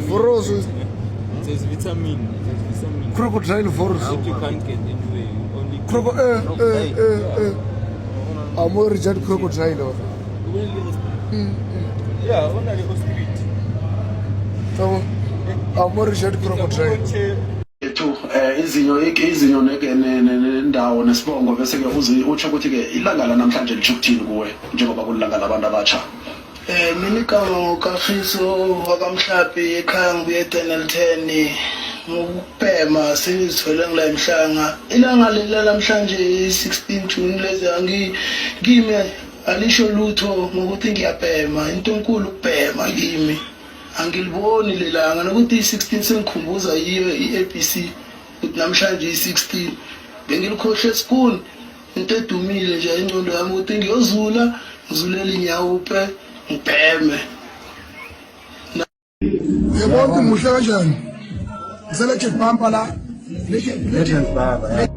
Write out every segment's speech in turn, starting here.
Voros. There's vitamin. Crocodile Voros. That you can't get anyway. Only I'm Richard Crocodile. Yeah, only the spirit. I'm Richard Crocodile. izinyo nendawo nesibongo bese ke utsho ukuthi ke ilanga la namhlanje lichukuthini kuwe njengoba kulilanga labantu abatsha. Mina igama kaFiso wakamhlapi ekhaya ngibuye eTenel 10 ngokubhema sengizithole ngila emhlanga ilanga lela namhlanje 16 June lezi ngime alisho lutho ngokuthi ngiyabhema into enkulu ukubhema kimi angiliboni lelanga nokuthi 16 sengikhumbuza yiyo iABC ukuthi namhlanje 16 bengilikhohle school into edumile nje ingcondo yami ukuthi ngiyozula ngizulela inyawupe ngibheme. Yebo muhle kanjani? Ngiseleged bumper la. Legend baba.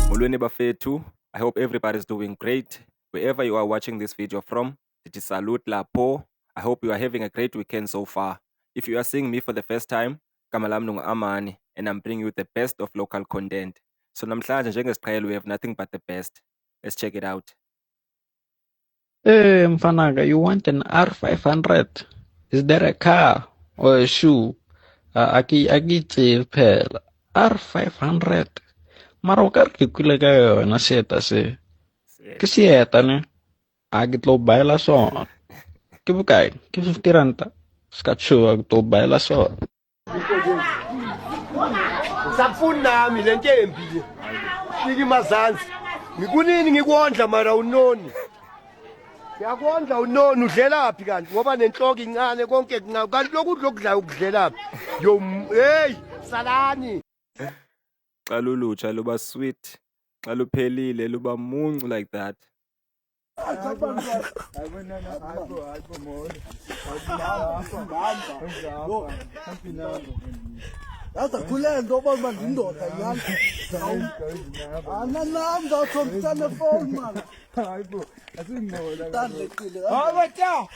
Molweni bafethu, I hope everybody's doing great. Wherever you are watching this video from, it is salute lapho. I hope you are having a great weekend so far. If you are seeing me for the first time, gama lami ngu-Amani, and I'm bringing you the best of local content. So namhlanje njengesiqhelo we have nothing but the best. Let's check it out. Hey, Mfanaga, you want an R500? Is there a car or a shoe? Aki phela. R500. Mara o ka re ke kwile ka yona seeta se. Ke seeta ne. A ke tlo baela sona. Ke bokae? Ke 50 ranta. Ska tshuwa ke tlo baela sona. Safuna nami le ntembi. Siki mazansi. Ngikunini ngikondla mara unoni. Ngiyakondla unoni udlelaphi kanti ngoba nenhloko incane konke kungawo kanti lokudla okudlayo ukudlelaphi. Yo hey salani. Xa lulutsha luba sweet, xa luphelile luba muncu like that. Yazakhule ngoba manje indoda nyani. Ananam ngakho telefone man. Hayibo, asingola. Awatha.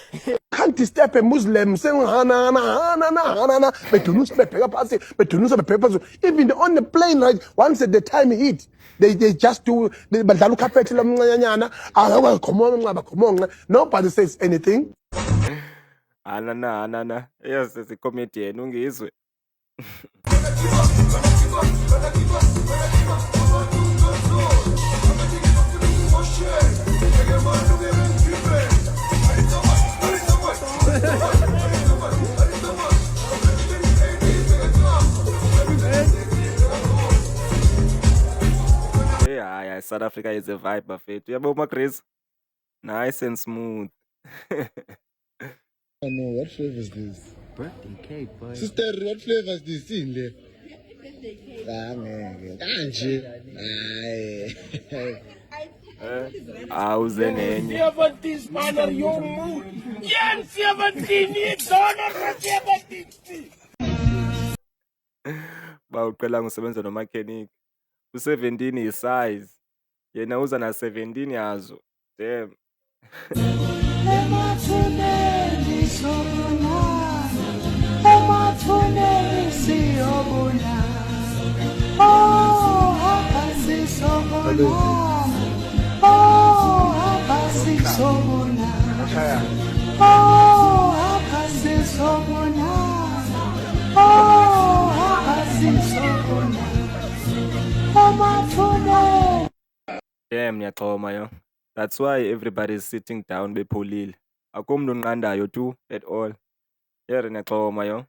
Can't disturb a Muslim saying hana bedunus bebheka phansi bedunus bebheka phansi even on the plane right once the time hit they just do badlala ukhaphethi lomncanyana akakhomona nqaba khomona nobody says anything. Anana yes is a comedian ungizwe. Yeah, South Africa is a vibe bafethu. Uyabona Chris? Nice and smooth. I know what flavor is this? Birthday cake, boy. Sister, what flavor is this in there? Kanje. Awuze nenye. 17 spanner yo mood. Yen 17 ni dollar 17. Bawuqela ngosebenza nomechanic. U17 is size. Yena uza na 17 yazo. Damn. Damn, ngiyaxhoma yo. That's why everybody is sitting down bepholile. Akumntu onqandayo tu at all. Yere ngiyaxhoma yo.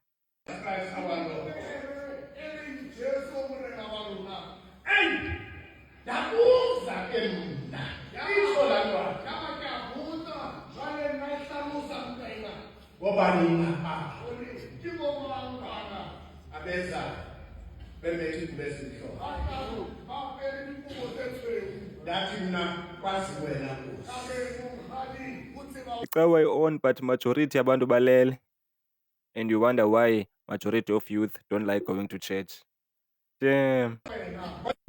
Icawa on but majority abantu balele. And you wonder why majority of youth don't like going to church. Damn.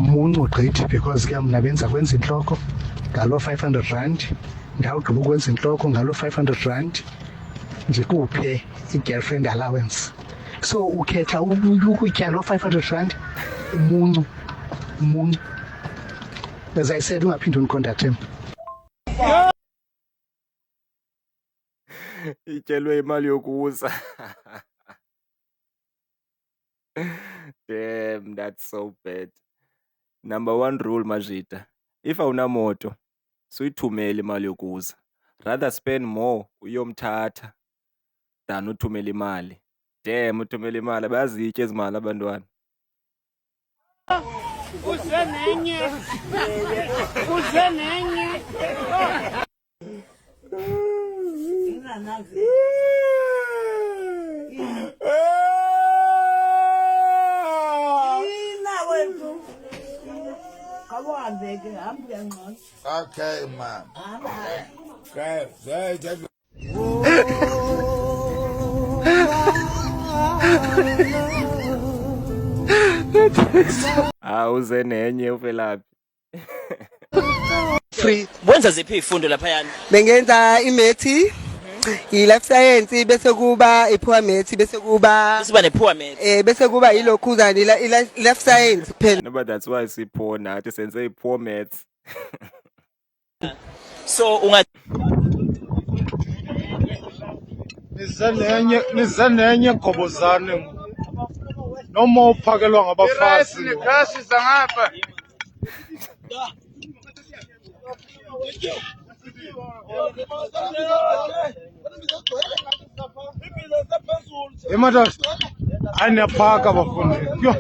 Muncu gqithi because ke mna benza kwenza inhloko ngalo 500 rand ndawugqiba ukwenza intloko ngalo 500 rand ndikuphe i-girlfriend allowance. So ukhetha ukutya lo 500 rand umuncu. As I said, ungaphinde unicontact him. Ityelwe imali yokuza. Damn, that's so bad. Number one rule, Majita. If awunamoto, suyithumele imali yokuza. Rather spend more uyomthatha than uthumele imali. Damn, uthumele imali bayazitya ezimali abantwana. Uzenenye. Okay, man. Uze nenye uvelaphi. Free. Wenza ziphi izifundo lapha yana? Bengenza imathi, i-life science bese kuba i-poor maths bese kuba ne-poor maths. Bese kuba ilokhuzana i-life science phela. No, but that's why I poor nathi senze poor maths. So nize nenye gobozane noma uphakelwa ngabafazi negrasi zangapha. Emadoda aniyaphaka bafundi. Yo.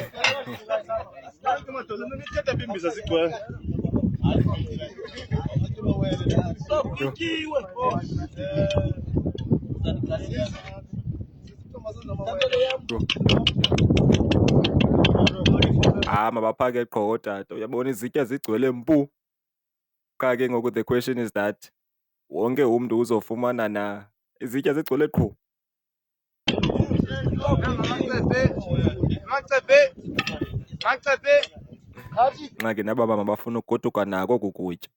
Mabaphake qho tata. Uyabona izitya zigcwele mpu. Qha ke ngoku the question is that wonke umuntu uzofumana na izitya zigcwele qho. Ngake nababa mabafuna ukugoduka nako kukutya.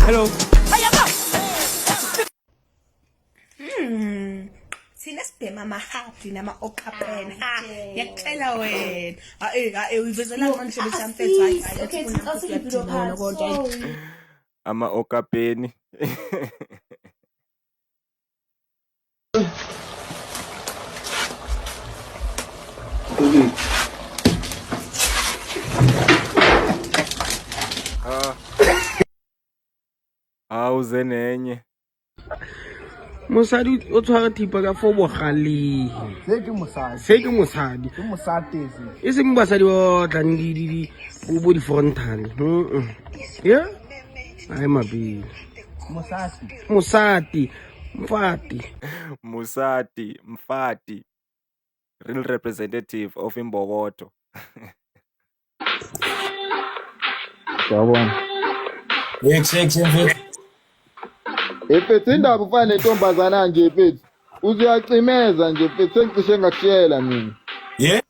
Hello. Sina sibhema mahadi nama-okapeni ngiyakutshela wena uyivezelani manje besamfethu Ama-okapeni. Uze nenye. Mosadi o tshwara thipa ka fo bogaleng. Se ke mosadi. E seng basadi ba tlang di bo di frontal. Yeah. Ai mabili. Musati. Mfati. Real representative of Imbokodo. Mfethu indaba ufana nentombazana nje mfethu. Uzuyacimeza nje mfethu sengicishe ngakutshela mina. Yeah.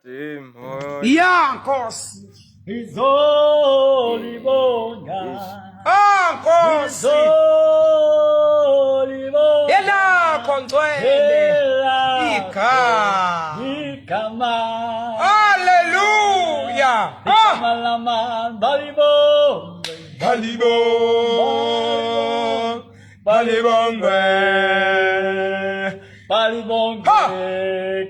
Tim. Yeah, Nkosi. Izolibonga. Nkosi. Yena kongcwele. Ikama. Hallelujah. Ikama balibong. Balibongwe.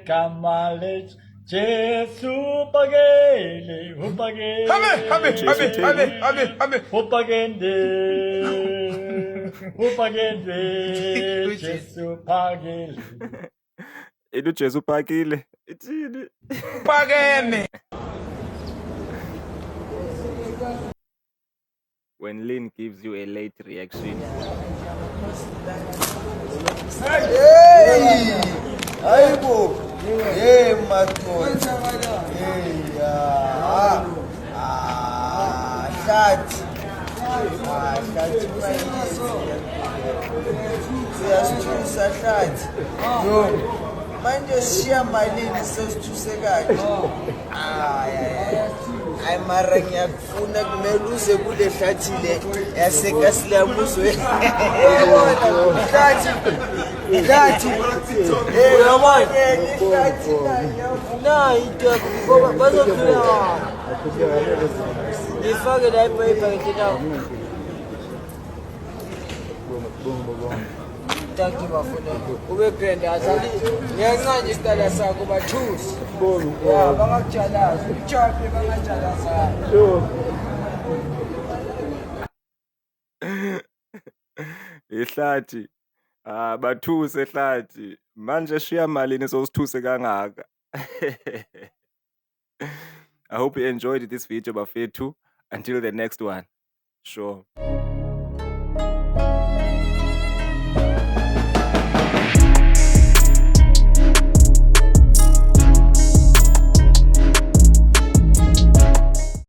Kamales. Jesu pagele, upagele. Upagende, Jesu pagele. Itu Jesu pagile. Ithini? Pagene. when Lynn gives you a late reaction. Hey! Aibo! Hey, Matmo! Hey, Hlathi! Hlathi siyasithusa Hlathi. Yo, manje siya malini sesithusekayo. Hayi mara ngiyakufuna kumele uze kule Hlathi le yaseKasilamuzwe. Hlathi! Uyabona Hlathi na into ngoba bazophila. Ngifake la ibhayibheli nawo. Thank you bafuna. Ube grand azali. Ngiyancane isitala sakho bathusi. Yeah, bangakujalaza. Uchape bangajalaza. Ihlathi. Bathuse Hlathi. Manje shiya malini sosithuse kangaka. I hope you enjoyed this video bafethu. Until the next one. Sure.